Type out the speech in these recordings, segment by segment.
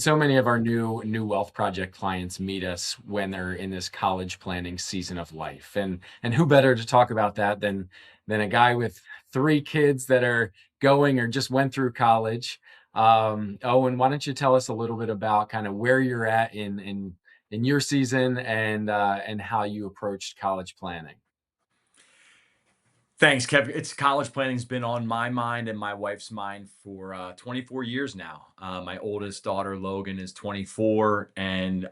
So many of our new wealth project clients meet us when they're in this college planning season of life. And who better to talk about that than a guy with three kids that are going or just went through college. Owen, why don't you tell us a little bit about kind of where you're at in your season and how you approached college planning? Thanks, Kev. It's college planning's been on my mind and my wife's mind for 24 years now. My oldest daughter, Logan, is 24, and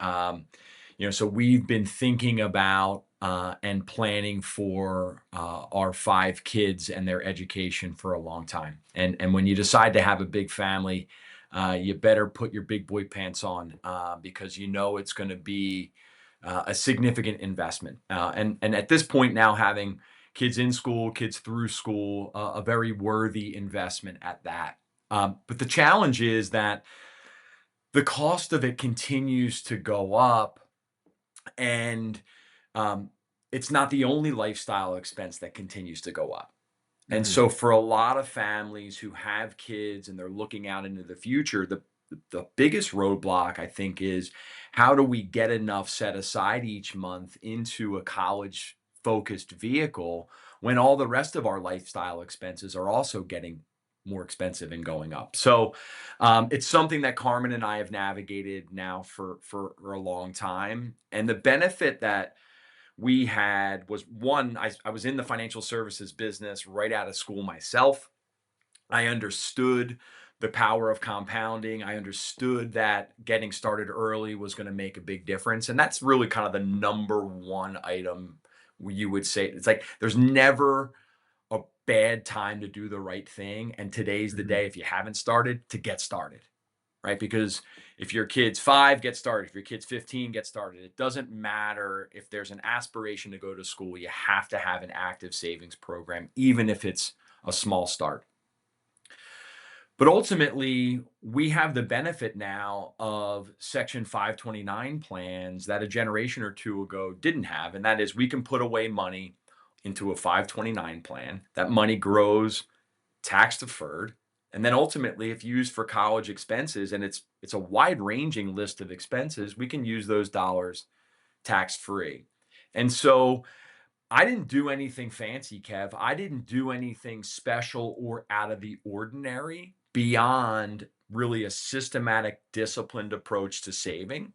so we've been thinking about and planning for our five kids and their education for a long time. And when you decide to have a big family, you better put your big boy pants on because you know it's going to be a significant investment. And at this point now, having kids in school, kids through school, a very worthy investment at that. But the challenge is that the cost of it continues to go up, and um, it's not the only lifestyle expense that continues to go up. And Mhm. so, for a lot of families who have kids and they're looking out into the future, the biggest roadblock I think is how do we get enough set aside each month into a college focused vehicle when all the rest of our lifestyle expenses are also getting more expensive and going up. So it's something that Carmen and I have navigated now for a long time. And the benefit that we had was one, I was in the financial services business right out of school myself. I understood the power of compounding. I understood that getting started early was going to make a big difference. And that's really kind of the number one item you would say. It's like there's never a bad time to do the right thing. And today's the Mhm. day, if you haven't started, to get started, right? Because if your kid's 5, get started. If your kid's 15, get started. It doesn't matter if there's an aspiration to go to school, you have to have an active savings program, even if it's a small start. But ultimately, we have the benefit now of Section 529 plans that a generation or two ago didn't have. And that is, we can put away money into a 529 plan. That money grows tax deferred, and then ultimately if used for college expenses, and it's a wide ranging list of expenses, we can use those dollars tax free. And so I didn't do anything fancy, Kev. I didn't do anything special or out of the ordinary beyond really a systematic, disciplined approach to saving.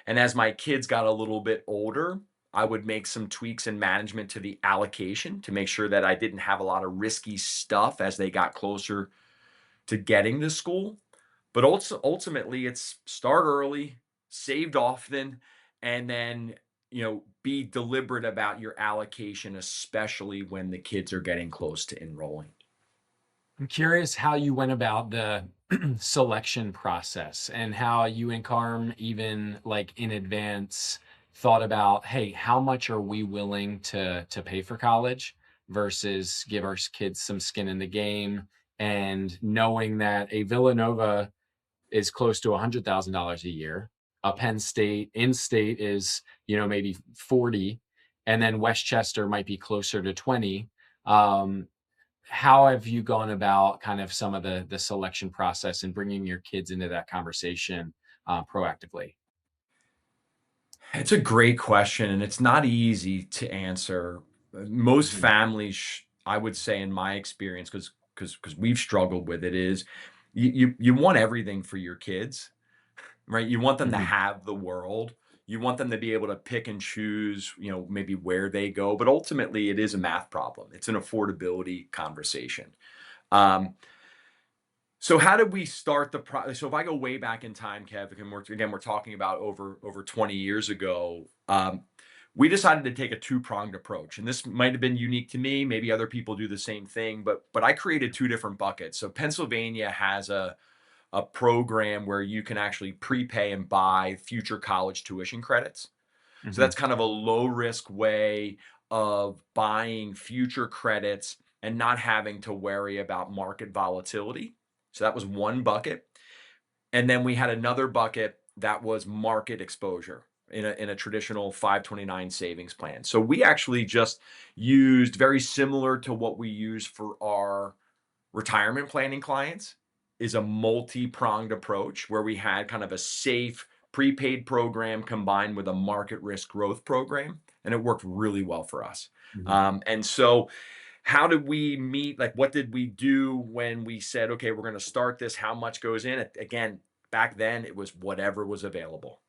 And as my kids got a little bit older, I would make some tweaks in management to the allocation to make sure that I didn't have a lot of risky stuff as they got closer to getting to school. But also ultimately, it's start early, saved often, and then be deliberate about your allocation, especially when the kids are getting close to enrolling. I'm curious how you went about the selection process and how you and Carm even like in advance thought about, hey, how much are we willing to pay for college versus give our kids some skin in the game, and knowing that a Villanova is close to $100,000 a year, a Penn State in-state is, maybe 40, and then Westchester might be closer to 20. Um, how have you gone about kind of some of the selection process and bringing your kids into that conversation proactively? It's a great question, and it's not easy to answer. Most Mhm. families, I would say, in my experience, because we've struggled with it, is you want everything for your kids, right? You want them to Mhm. have the world. You want them to be able to pick and choose, maybe where they go. But ultimately, it is a math problem. It's an affordability conversation. Um, so how did we start the process? So if I go way back in time, Kev, and we're talking about over 20 years ago. We decided to take a two-pronged approach, and this might have been unique to me. Maybe other people do the same thing, but I created two different buckets. So Pennsylvania has a program where you can actually prepay and buy future college tuition credits. So Mhm. that's kind of a low risk way of buying future credits and not having to worry about market volatility. So that was one bucket. And then we had another bucket that was market exposure in a traditional 529 savings plan. So we actually just used very similar to what we use for our retirement planning clients. is a multi-pronged approach where we had kind of a safe prepaid program combined with a market risk growth program, and it worked really well for us. Mhm. And so how did we meet? Like, what did we do when we said, okay, we're going to start this? How much goes in? Again, back then it was whatever was available.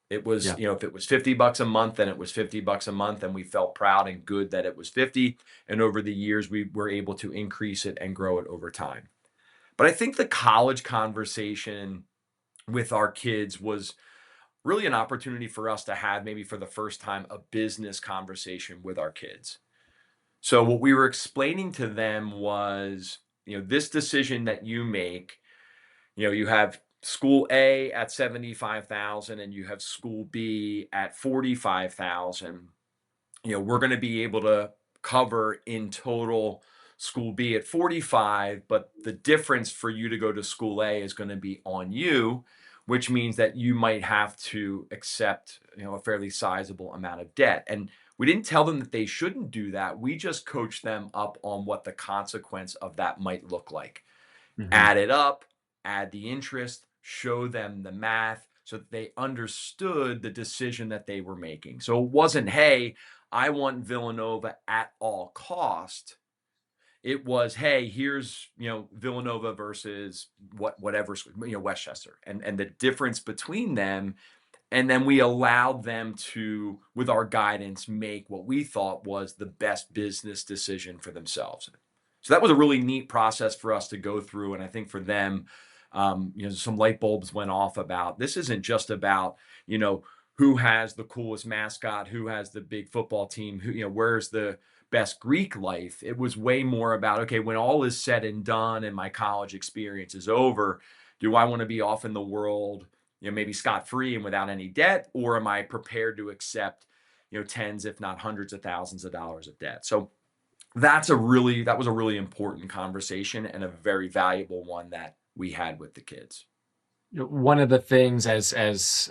It was, Yeah. if it was $50 a month, then it was $50 a month. And we felt proud and good that it was 50. And over the years, we were able to increase it and grow it over time. But I think the college conversation with our kids was really an opportunity for us to have, maybe for the first time, a business conversation with our kids. So what we were explaining to them was, this decision that you make, you have school A at 75,000 and you have school B at 45,000. We're going to be able to cover in total school B at 45, but the difference for you to go to school A is going to be on you, which means that you might have to accept, a fairly sizable amount of debt. And we didn't tell them that they shouldn't do that. We just coached them up on what the consequence of that might look like. Mhm. Add it up, add the interest, show them the math so that they understood the decision that they were making. So it wasn't, hey, I want Villanova at all cost. It was, hey, here's, Villanova versus whatever, Westchester, and the difference between them. And then we allowed them to, with our guidance, make what we thought was the best business decision for themselves. So that was a really neat process for us to go through. And I think for them, some light bulbs went off about, this isn't just about, who has the coolest mascot, who has the big football team, who, where's the best Greek life. It was way more about, okay, when all is said and done and my college experience is over, do I want to be off in the world, maybe scot free and without any debt, or am I prepared to accept, tens, if not hundreds of thousands of dollars of debt? So that was a really important conversation and a very valuable one that we had with the kids. One of the things as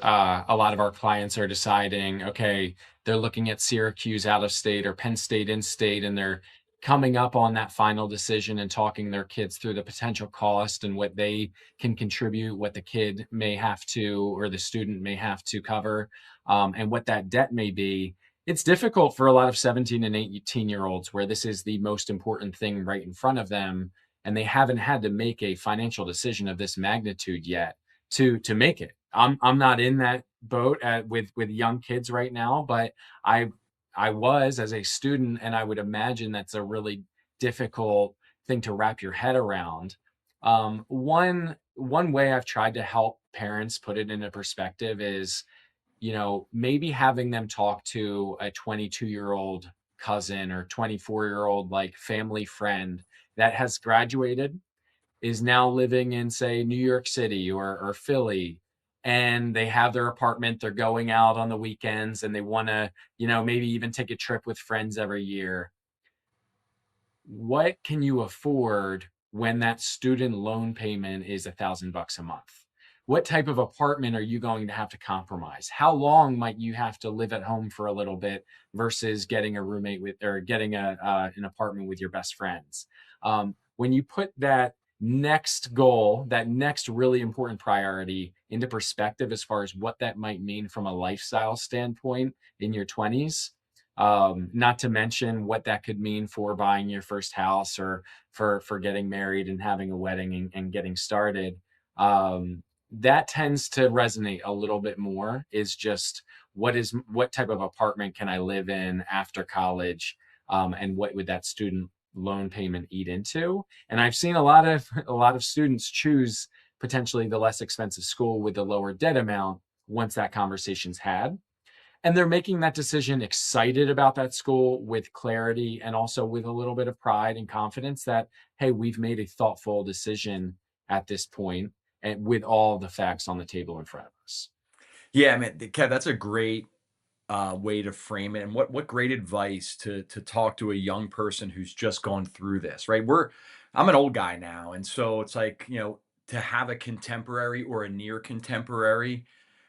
a lot of our clients are deciding, okay, they're looking at Syracuse out of state or Penn State in state, and they're coming up on that final decision and talking their kids through the potential cost and what they can contribute, what the kid may have to or the student may have to cover, and what that debt may be. It's difficult for a lot of 17 and 18-year-olds where this is the most important thing right in front of them, and they haven't had to make a financial decision of this magnitude yet to make it. I'm not in that boat with young kids right now, but I I was as a student, and I would imagine that's a really difficult thing to wrap your head around. One way I've tried to help parents put it into perspective is, maybe having them talk to a 22-year-old cousin or 24-year-old like family friend that has graduated, is now living in, say, New York City or Philly, and they have their apartment. They're going out on the weekends and they want to, maybe even take a trip with friends every year. What can you afford when that student loan payment is $1,000 a month? What type of apartment are you going to have to compromise? How long might you have to live at home for a little bit versus getting a roommate with or getting an apartment with your best friends? When you put that next goal, that next really important priority into perspective as far as what that might mean from a lifestyle standpoint in your 20s, not to mention what that could mean for buying your first house or for getting married and having a wedding and getting started. That tends to resonate a little bit more, is just what type of apartment can I live in after college, and what would that student loan payment eat into. And I've seen a lot of students choose potentially the less expensive school with the lower debt amount once that conversation's had, and they're making that decision excited about that school with clarity and also with a little bit of pride and confidence that, hey, we've made a thoughtful decision at this point and with all the facts on the table in front of us. Yeah, man, Kev, that's a great way to frame it, and what great advice to talk to a young person who's just gone through this, right? I'm an old guy now, and so it's like, to have a contemporary or a near contemporary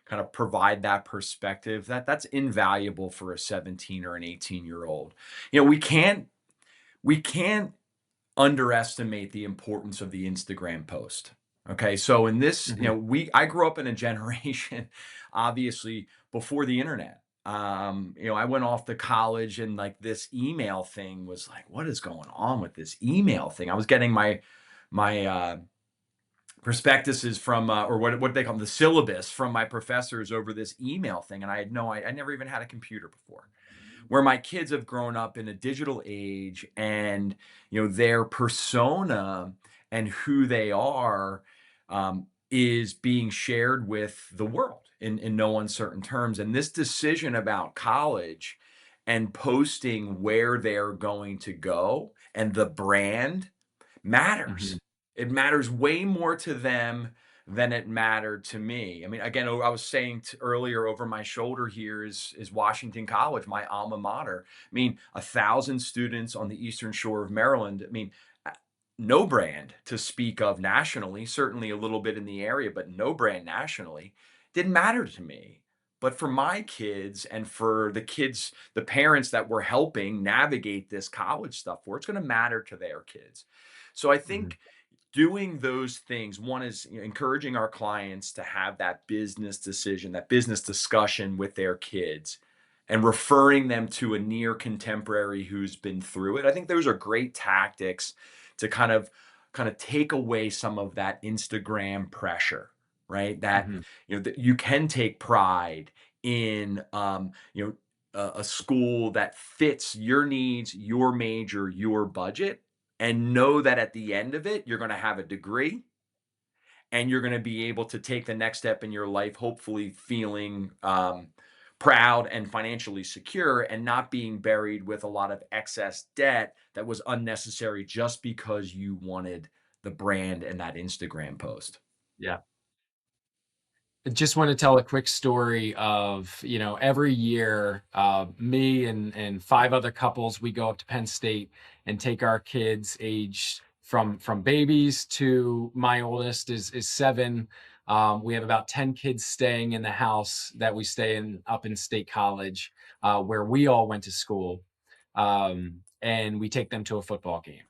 kind of provide that perspective, that's invaluable for a 17 or an 18-year old. We can't underestimate the importance of the Instagram post. Okay, so in this, Mhm. I grew up in a generation, obviously, before the internet. I went off to college and like this email thing was like, what is going on with this email thing? I was getting my prospectuses from or what they call them, the syllabus from my professors over this email thing, and I never even had a computer before. Where my kids have grown up in a digital age, and their persona and who they are is being shared with the world in no uncertain terms. And this decision about college and posting where they're going to go and the brand Mhm. matters. It matters way more to them than it mattered to me. I mean, again, I was saying earlier, over my shoulder here is Washington College, my alma mater. I mean, 1,000 students on the Eastern Shore of Maryland. I mean, uh, no brand to speak of nationally, certainly a little bit in the area, but no brand nationally. Didn't matter to me. But for my kids and for the kids, the parents that were helping navigate this college stuff for, it's going to matter to their kids. So I Mhm. think doing those things, one is encouraging our clients to have that business decision, that business discussion with their kids, and referring them to a near contemporary who's been through it. I think those are great tactics to kind of take away some of that Instagram pressure, right? That Mhm. that you can take pride in a school that fits your needs, your major, your budget, and know that at the end of it, you're going to have a degree and you're going to be able to take the next step in your life, hopefully feeling proud and financially secure and not being buried with a lot of excess debt that was unnecessary just because you wanted the brand and that Instagram post. Yeah. I just want to tell a quick story of, every year, me and five other couples, we go up to Penn State and take our kids aged from babies to my oldest is 7. We have about 10 kids staying in the house that we stay in up in State College, where we all went to school. And we take them to a football game,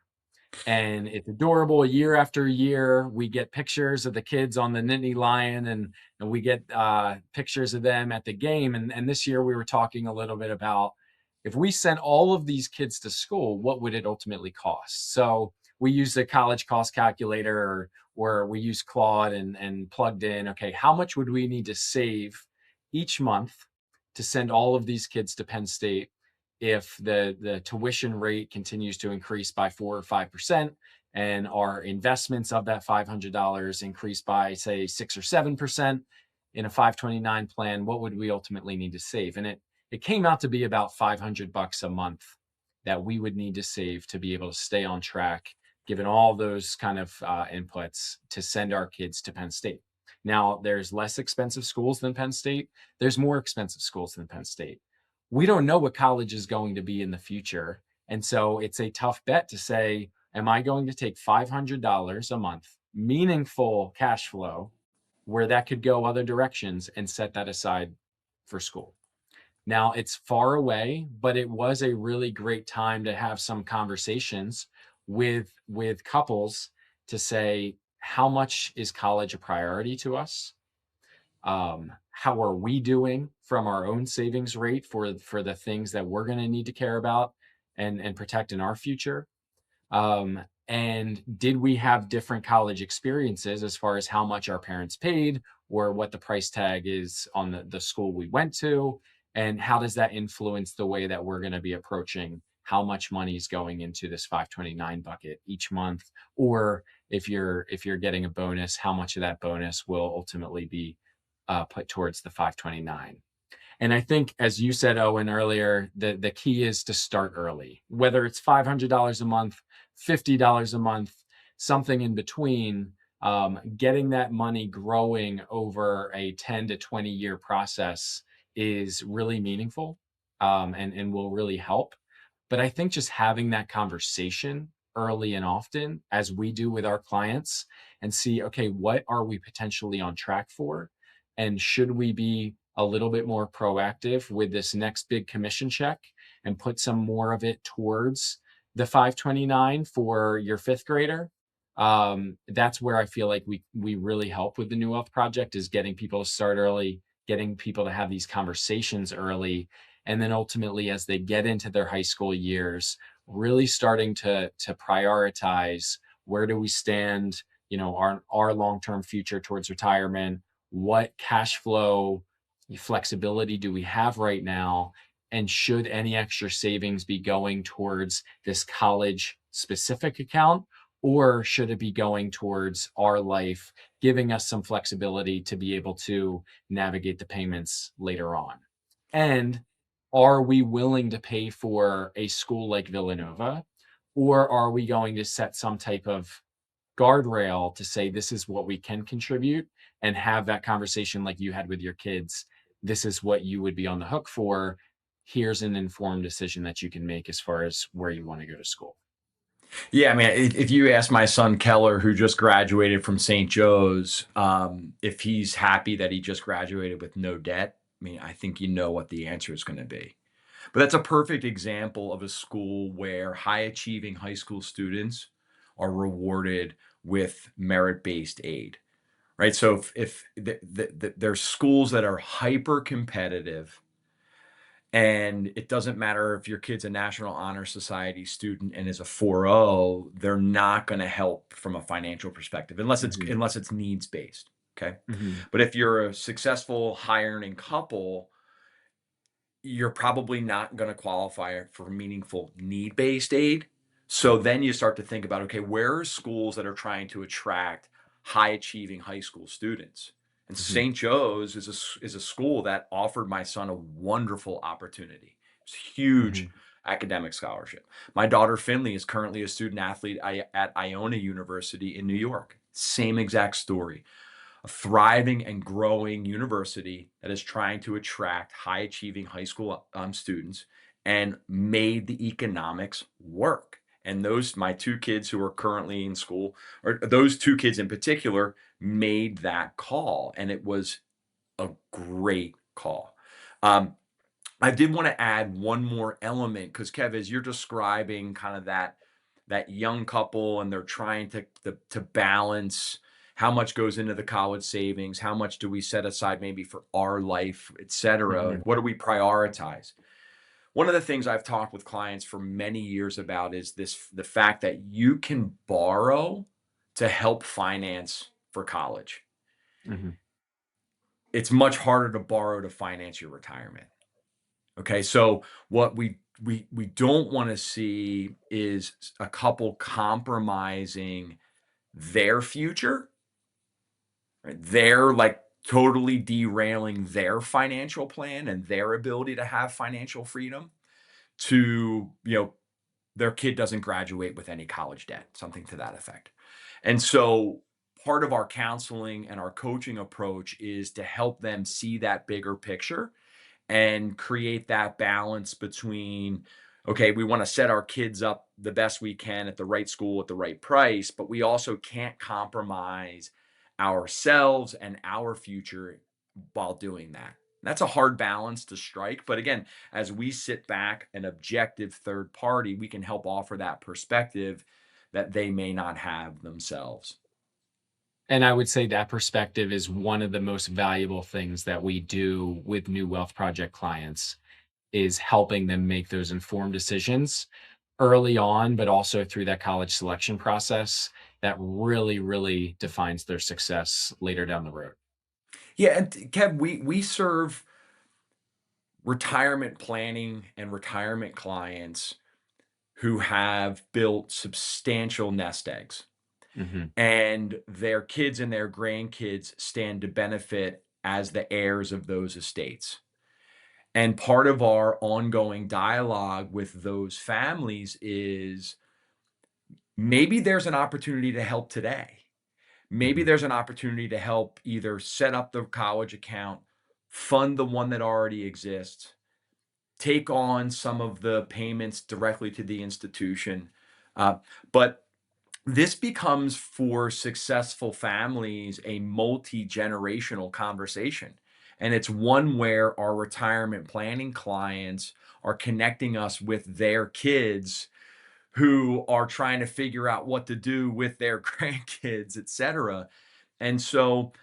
and it's adorable. Year after year, we get pictures of the kids on the Nittany Lion, and we get pictures of them at the game. And this year, we were talking a little bit about, if we sent all of these kids to school, what would it ultimately cost? So we used a college cost calculator, or we used Claude and plugged in, okay, how much would we need to save each month to send all of these kids to Penn State if the tuition rate continues to increase by 4 or 5%, and our investments of that $500 increase by, say, 6 or 7% in a 529 plan? What would we ultimately need to save? And it came out to be about $500 a month that we would need to save to be able to stay on track, given all those kind of inputs, to send our kids to Penn State. Now, there's less expensive schools than Penn State. There's more expensive schools than Penn State. We don't know what college is going to be in the future. And so it's a tough bet to say, am I going to take $500 a month, meaningful cash flow, where that could go other directions, and set that aside for school? Now, it's far away, but it was a really great time to have some conversations with couples to say, how much is college a priority to us? How are we doing from our own savings rate for the things that we're going to need to care about and protect in our future? And did we have different college experiences as far as how much our parents paid, or what the price tag is on the school we went to? And how does that influence the way that we're going to be approaching how much money is going into this 529 bucket each month? Or if you're getting a bonus, how much of that bonus will ultimately be put towards the 529? And I think, as you said, Owen, earlier, the key is to start early, whether it's $500 a month, $50 a month, something in between. Getting that money growing over a 10 to 20-year process is really meaningful, and will really help. But I think just having that conversation early and often, as we do with our clients, and see, okay, what are we potentially on track for? And should we be a little bit more proactive with this next big commission check and put some more of it towards the 529 for your fifth grader? That's where I feel like we really help with the New Wealth Project, is getting people to start early, getting people to have these conversations early, and then ultimately as they get into their high school years, really starting to prioritize, where do we stand, our long-term future towards retirement, what cash flow flexibility do we have right now, and should any extra savings be going towards this college specific account, or should it be going towards our life, giving us some flexibility to be able to navigate the payments later on? And are we willing to pay for a school like Villanova, or are we going to set some type of guardrail to say this is what we can contribute, and have that conversation like you had with your kids? This is what you would be on the hook for. Here's an informed decision that you can make as far as where you want to go to school. Yeah, I mean, if you ask my son Keller, who just graduated from St. Joe's, if he's happy that he just graduated with no debt, I mean, I think you know what the answer is going to be. But that's a perfect example of a school where high achieving high school students are rewarded with merit based aid, right? So if there's schools that are hyper competitive, and it doesn't matter if your kid's a National Honor Society student and is a 4.0, they're not going to help from a financial perspective Hmm. unless it's needs based. Okay. Hmm. But if you're a successful high earning couple, you're probably not going to qualify for meaningful need based aid. So then you start to think about, okay, where are schools that are trying to attract high achieving high school students? And Hmm. St. Joe's is a school that offered my son a wonderful opportunity. It's a huge Hmm. academic scholarship. My daughter Finley is currently a student athlete at Iona University in New York. Same exact story, a thriving and growing university that is trying to attract high achieving high school students and made the economics work. And those, my two kids who are currently in school, or those two kids in particular, made that call. And it was a great call. Um, I did want to add one more element because Kev, as you're describing kind of that young couple and they're trying to balance how much goes into the college savings, how much do we set aside maybe for our life, et cetera. Hmm. Like what do we prioritize? One of the things I've talked with clients for many years about is the fact that you can borrow to help finance for college. Hmm. It's much harder to borrow to finance your retirement. Okay, so what we don't want to see is a couple compromising their future, right? They're like totally derailing their financial plan and their ability to have financial freedom to, their kid doesn't graduate with any college debt, something to that effect. And so part of our counseling and our coaching approach is to help them see that bigger picture and create that balance between, okay, we want to set our kids up the best we can at the right school at the right price, but we also can't compromise ourselves and our future while doing that. That's a hard balance to strike. But again, as we sit back, an objective third party, we can help offer that perspective that they may not have themselves. And I would say that perspective is one of the most valuable things that we do with New Wealth Project clients, is helping them make those informed decisions early on, but also through that college selection process that really, really defines their success later down the road. Yeah, and Kev, we serve retirement planning and retirement clients who have built substantial nest eggs, Hmm. and their kids and their grandkids stand to benefit as the heirs of those estates. And part of our ongoing dialogue with those families is maybe there's an opportunity to help today. Maybe Hmm. there's an opportunity to help either set up the college account, fund the one that already exists, take on some of the payments directly to the institution. But this becomes for successful families a multi-generational conversation. And it's one where our retirement planning clients are connecting us with their kids who are trying to figure out what to do with their grandkids, et cetera. And so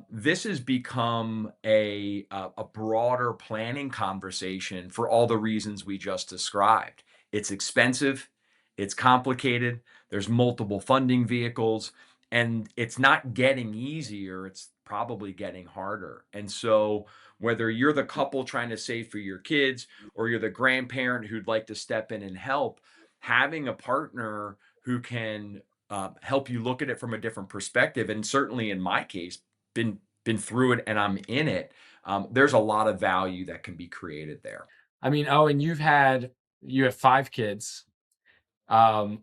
this has become a broader planning conversation for all the reasons we just described. It's expensive, it's complicated, there's multiple funding vehicles, and it's not getting easier, it's probably getting harder. And so, whether you're the couple trying to save for your kids or you're the grandparent who'd like to step in and help, having a partner who can help you look at it from a different perspective, and certainly in my case, been through it and I'm in it. There's a lot of value that can be created there. I mean, oh, and you have 5 kids. Um,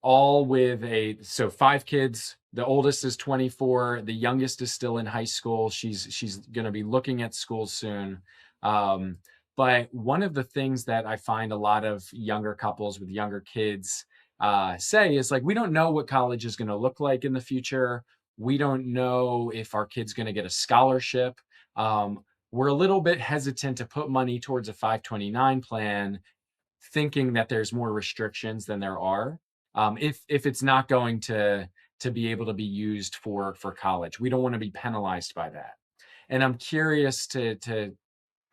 all with a so 5 kids. The oldest is 24, the youngest is still in high school. She's gonna be looking at school soon. Um, but one of the things that I find a lot of younger couples with younger kids, say is like, "We don't know what college is gonna look like in the future. We don't know if our kid's gonna get a scholarship." We're a little bit hesitant to put money towards a 529 plan thinking that there's more restrictions than there are. If it's not going to be able to be used for college, we don't want to be penalized by that. And I'm curious to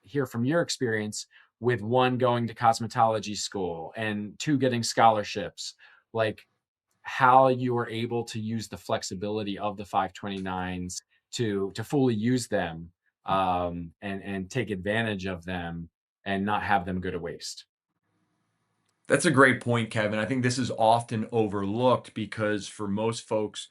hear from your experience with one going to cosmetology school and two getting scholarships, like how you are able to use the flexibility of the 529s to fully use them, and take advantage of them and not have them go to waste. That's a great point, Kevin. I think this is often overlooked because for most folks,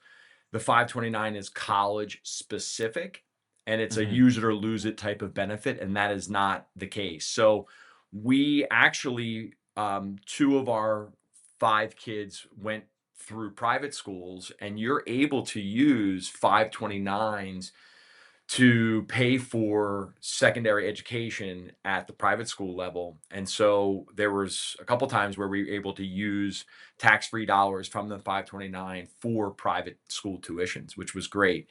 the 529 is college specific and it's a Mhm. use it or lose it type of benefit. And that is not the case. So we actually, two of our five kids went through private schools, and you're able to use 529s to pay for secondary education at the private school level. And so there was a couple times where we were able to use tax-free dollars from the 529 for private school tuitions, which was great.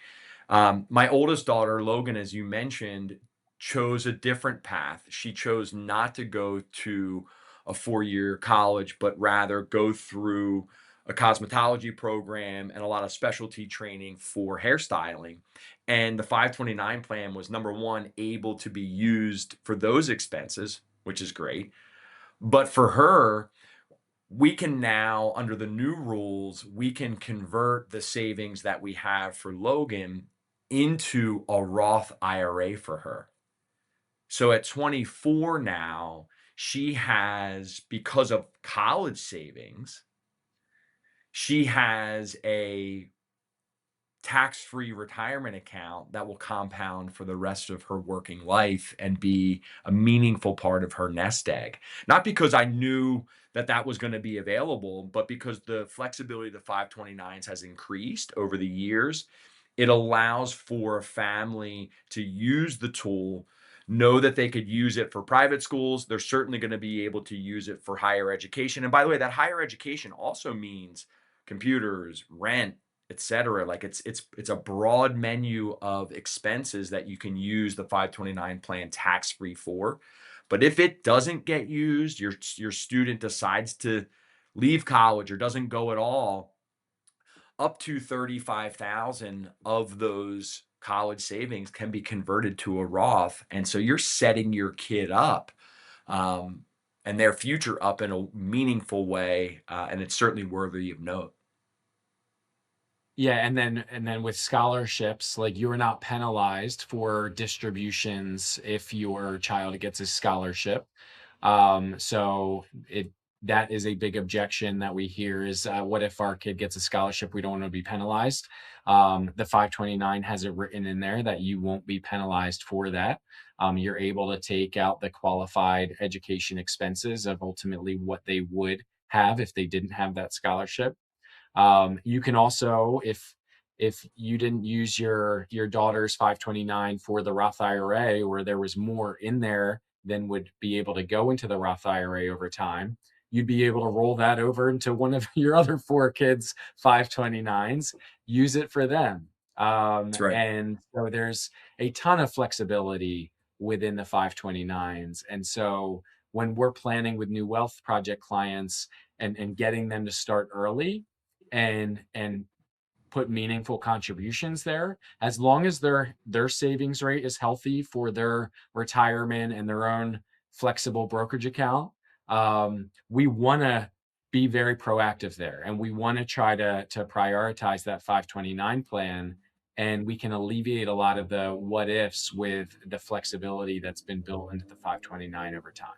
My oldest daughter, Logan, as you mentioned, chose a different path. She chose not to go to a 4-year college, but rather go through a cosmetology program and a lot of specialty training for hairstyling. And the 529 plan was number one, able to be used for those expenses, which is great. But for her, we can now, under the new rules, we can convert the savings that we have for Logan into a Roth IRA for her. So at 24 now, she has, because of college savings, she has a tax-free retirement account that will compound for the rest of her working life and be a meaningful part of her nest egg. Not because I knew that that was going to be available, but because the flexibility of the 529s has increased over the years. It allows for a family to use the tool, know that they could use it for private schools. They're certainly going to be able to use it for higher education. And by the way, that higher education also means computers, rent, etc. Like it's a broad menu of expenses that you can use the 529 plan tax free for. But if it doesn't get used, your student decides to leave college or doesn't go at all, up to 35,000 of those college savings can be converted to a Roth, and so you're setting your kid up, um, and their future up in a meaningful way, and it's certainly worthy of note. Yeah, and then with scholarships, like you're not penalized for distributions if your child gets a scholarship. So it that is a big objection that we hear is, what if our kid gets a scholarship? We don't want to be penalized. The 529 has it written in there that you won't be penalized for that. You're able to take out the qualified education expenses of ultimately what they would have if they didn't have that scholarship. You can also, if you didn't use your daughter's 529 for the Roth IRA, or there was more in there than would be able to go into the Roth IRA over time, you'd be able to roll that over into one of your other four kids' 529s, use it for them. That's right. And so there's a ton of flexibility within the 529s. And so when we're planning with new wealth project clients, and getting them to start early and put meaningful contributions there, as long as their savings rate is healthy for their retirement and their own flexible brokerage account. We want to be very proactive there, and we want to try to prioritize that 529 plan, and we can alleviate a lot of the what ifs with the flexibility that's been built into the 529 over time.